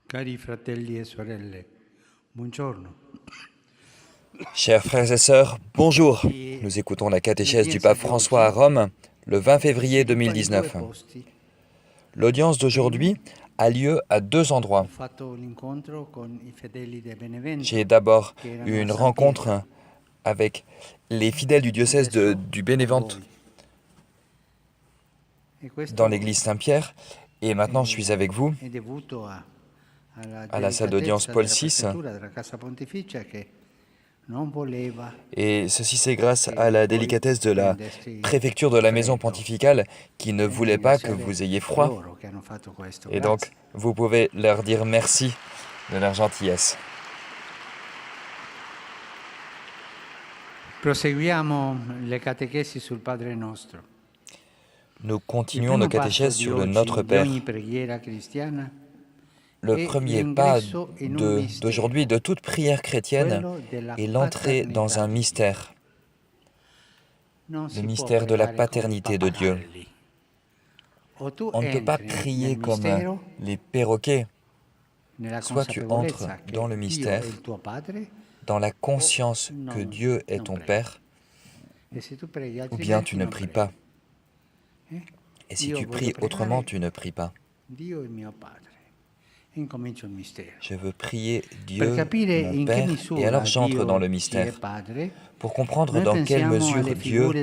Cari fratelli e sorelle, buongiorno. Chers frères et sœurs, bonjour. Nous écoutons la catéchèse du pape François à Rome le 20 février 2019. L'audience d'aujourd'hui a lieu à deux endroits. J'ai d'abord eu une rencontre avec les fidèles du diocèse du Bénévent dans l'église Saint-Pierre et maintenant je suis avec vous à la salle d'audience Paul VI. Et ceci c'est grâce à la délicatesse de la préfecture de la maison pontificale qui ne voulait pas que vous ayez froid. Et donc, vous pouvez leur dire merci de leur gentillesse. Nous continuons nos catéchèses sur le Notre Père. Le premier pas d'aujourd'hui, de toute prière chrétienne, est l'entrée dans un mystère, le mystère de la paternité de Dieu. On ne peut pas prier comme les perroquets. Soit tu entres dans le mystère, dans la conscience que Dieu est ton Père, ou bien tu ne pries pas. Et si tu pries autrement, tu ne pries pas. Je veux prier Dieu, mon Père, et alors j'entre dans le mystère. Pour comprendre dans quelle mesure Dieu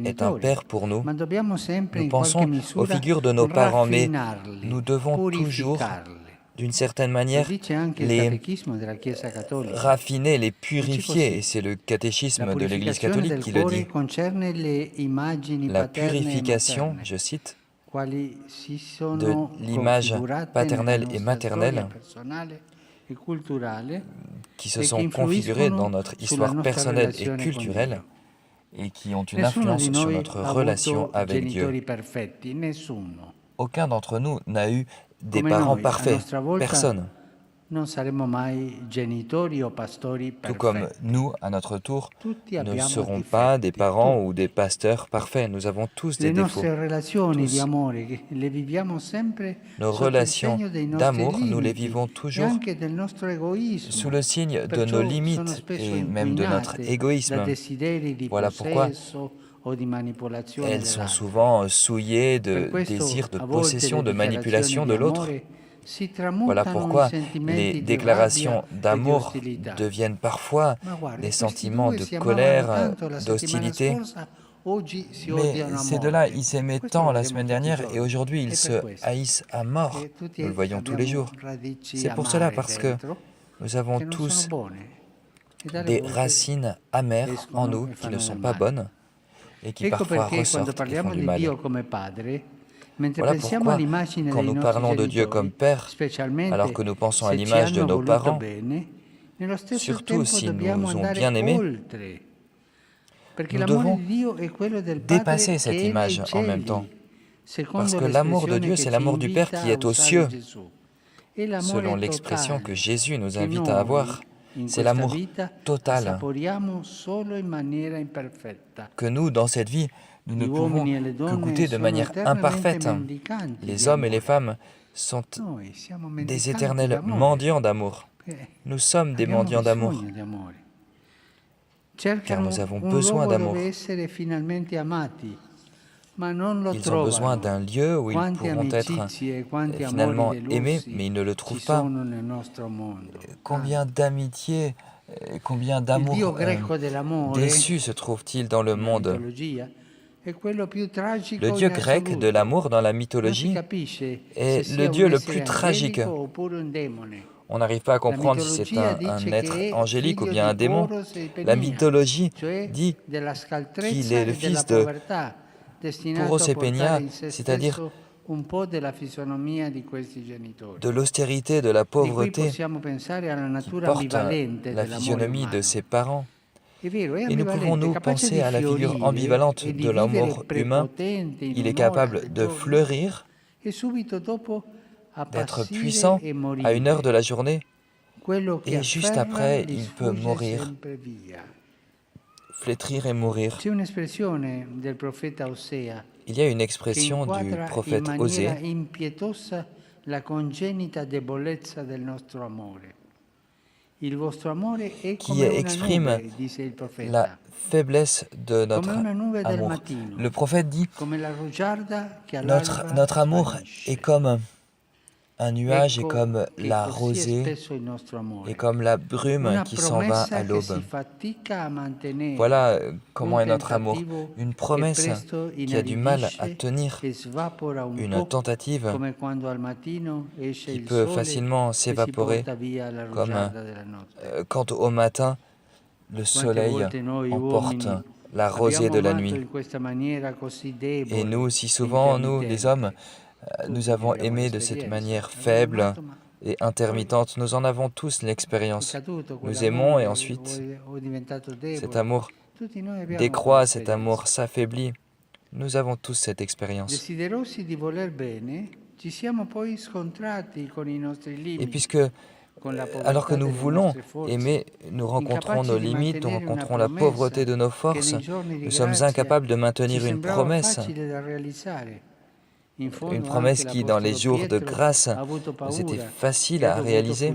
est un Père pour nous, nous pensons aux figures de nos parents, mais nous devons toujours, d'une certaine manière, les raffiner, les purifier, et c'est le catéchisme de l'Église catholique qui le dit. La purification, je cite, de l'image paternelle et maternelle qui se sont configurées dans notre histoire personnelle et culturelle et qui ont une influence sur notre relation avec Dieu. Aucun d'entre nous n'a eu des parents parfaits, personne. Tout comme nous, à notre tour, ne serons pas des parents ou des pasteurs parfaits. Nous avons tous des défauts. Tous. Nos relations d'amour, nous les vivons toujours sous le signe de nos limites et même de notre égoïsme. Voilà pourquoi elles sont souvent souillées de désirs de possession, de manipulation de l'autre. Voilà pourquoi les déclarations d'amour deviennent parfois des sentiments de colère, d'hostilité. Mais ces deux-là, ils s'aimaient tant la semaine dernière et aujourd'hui, ils se haïssent à mort. Nous le voyons tous les jours. C'est pour cela, parce que nous avons tous des racines amères en nous qui ne sont pas bonnes et qui parfois ressortent et font du mal. Voilà pourquoi, quand nous parlons de Dieu comme Père, alors que nous pensons à l'image de nos parents, surtout s'ils nous ont bien aimés, nous devons dépasser cette image en même temps. Parce que l'amour de Dieu, c'est l'amour du Père qui est aux cieux. Selon l'expression que Jésus nous invite à avoir, c'est l'amour total que nous, dans cette vie, nous ne pouvons que goûter de manière imparfaite. Les hommes et les femmes sont des éternels mendiants d'amour. Nous sommes des mendiants d'amour, car nous avons besoin d'amour. Ils ont besoin d'un lieu où ils pourront être finalement aimés, mais ils ne le trouvent pas. Combien d'amitié, combien d'amour déçu se trouve-t-il dans le monde? Le dieu grec de l'amour dans la mythologie est le dieu le plus tragique. On n'arrive pas à comprendre si c'est un être angélique ou bien un démon. La mythologie dit qu'il est le fils de Proserpina, c'est-à-dire de l'austérité, de la pauvreté, qui porte la physionomie de ses parents. Et nous pouvons nous penser à la figure ambivalente de l'amour humain. Il est capable de fleurir, d'être puissant à une heure de la journée, et juste après, il peut mourir, flétrir et mourir. Il y a une expression du prophète Osée qui exprime la faiblesse de notre amour. Le prophète dit, notre amour est comme un nuage, et comme la rosée, et comme la brume qui s'en va à l'aube. Voilà comment est notre amour. Une promesse qui a du mal à tenir, une tentative qui peut facilement s'évaporer, comme quand au matin, le soleil emporte la rosée de la nuit. Et nous, si souvent, nous, les hommes, nous avons aimé de cette manière faible et intermittente. Nous en avons tous l'expérience. Nous aimons et ensuite, cet amour décroît, cet amour s'affaiblit. Nous avons tous cette expérience. Et puisque, alors que nous voulons aimer, nous rencontrons nos limites, nous rencontrons la pauvreté de nos forces, nous sommes incapables de maintenir une promesse. Une promesse qui, dans les jours de grâce, c'était facile à réaliser.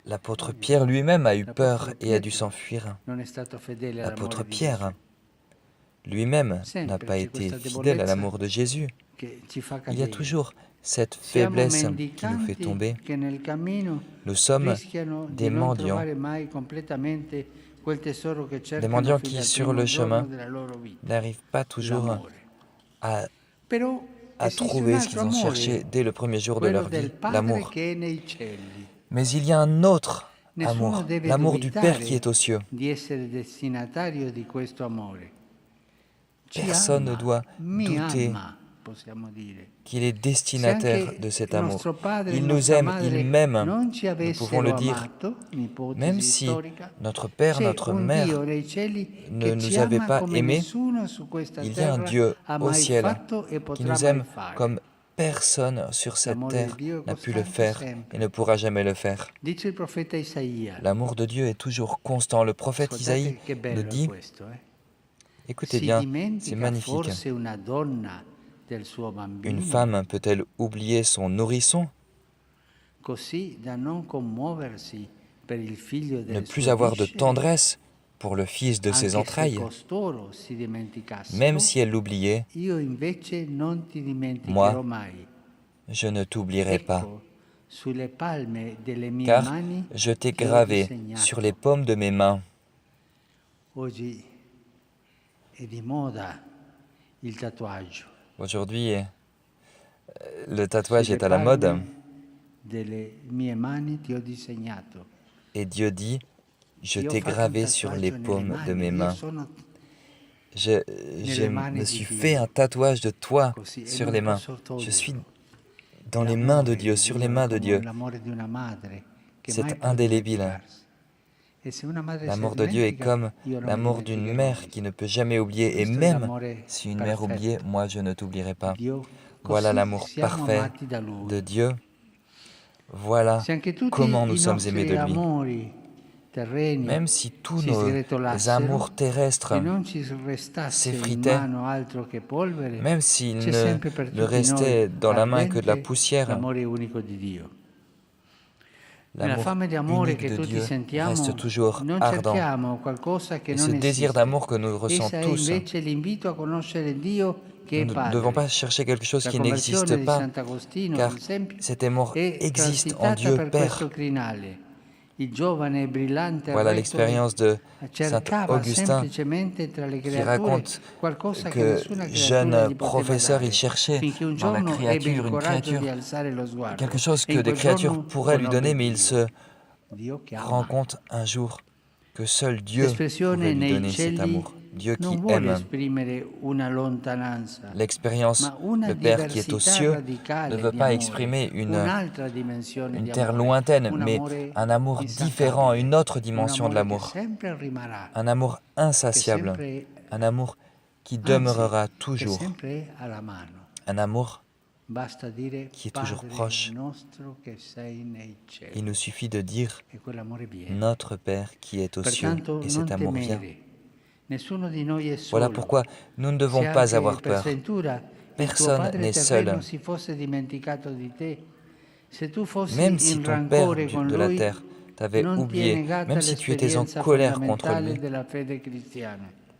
L'apôtre Pierre lui-même a eu peur et a dû s'enfuir. L'apôtre Pierre lui-même n'a pas été fidèle à l'amour de Jésus. Il y a toujours cette faiblesse qui nous fait tomber. Nous sommes des mendiants qui, sur le chemin, n'arrivent pas toujours à trouver ce qu'ils ont cherché dès le premier jour de leur vie, l'amour. Mais il y a un autre amour, l'amour du Père qui est aux cieux. Personne ne doit douter qu'il est destinataire de cet amour. Il nous aime, il m'aime, nous pouvons le dire, même si notre Père, notre Mère ne nous avait pas aimés, il y a un Dieu au ciel qui nous aime comme personne sur cette terre n'a pu le faire et ne pourra jamais le faire. L'amour de Dieu est toujours constant. Le prophète Isaïe nous dit, écoutez bien, c'est magnifique. Une femme peut-elle oublier son nourrisson? Ne plus avoir de tendresse pour le fils de ses entrailles? Même si elle l'oubliait, moi, je ne t'oublierai pas, car je t'ai gravé sur les paumes de mes mains. Aujourd'hui, le tatouage est à la mode. Et Dieu dit, je t'ai gravé sur les paumes de mes mains. Je me suis fait un tatouage de toi sur les mains. Je suis dans les mains de Dieu, sur les mains de Dieu. C'est indélébile. L'amour de Dieu est comme l'amour d'une mère qui ne peut jamais oublier. Et même si une mère oubliait, moi je ne t'oublierai pas. Voilà l'amour parfait de Dieu. Voilà comment nous sommes aimés de lui. Même si tous nos amours terrestres s'effritaient, même s'il ne restait dans la main que de la poussière, l'amour unique de Dieu reste toujours ardent. Et ce désir d'amour que nous ressentons tous, nous ne devons pas chercher quelque chose qui n'existe pas, car cet amour existe en Dieu Père. Voilà l'expérience de Saint Augustin qui raconte que jeune professeur, il cherchait dans la créature une créature, quelque chose que des créatures pourraient lui donner, mais il se rend compte un jour que seul Dieu pouvait lui donner cet amour. Dieu qui aime. L'expérience, le Père qui est aux cieux, ne veut pas exprimer une terre lointaine, mais un amour différent, une autre dimension de l'amour. Un amour insatiable, un amour qui demeurera toujours. Un amour qui est toujours proche. Il nous suffit de dire « Notre Père qui est aux cieux » et cet amour vient. Voilà pourquoi nous ne devons pas avoir peur. personne n'est seul. Même si ton Père de la terre t'avait oublié, même si tu étais en colère contre lui,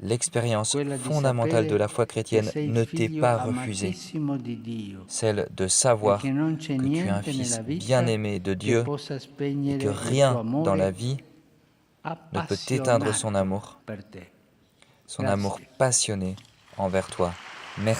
l'expérience fondamentale de la foi chrétienne ne t'est pas refusée, celle de savoir que tu es un fils bien-aimé de Dieu et que rien dans la vie ne peut éteindre son amour passionné envers toi. Merci.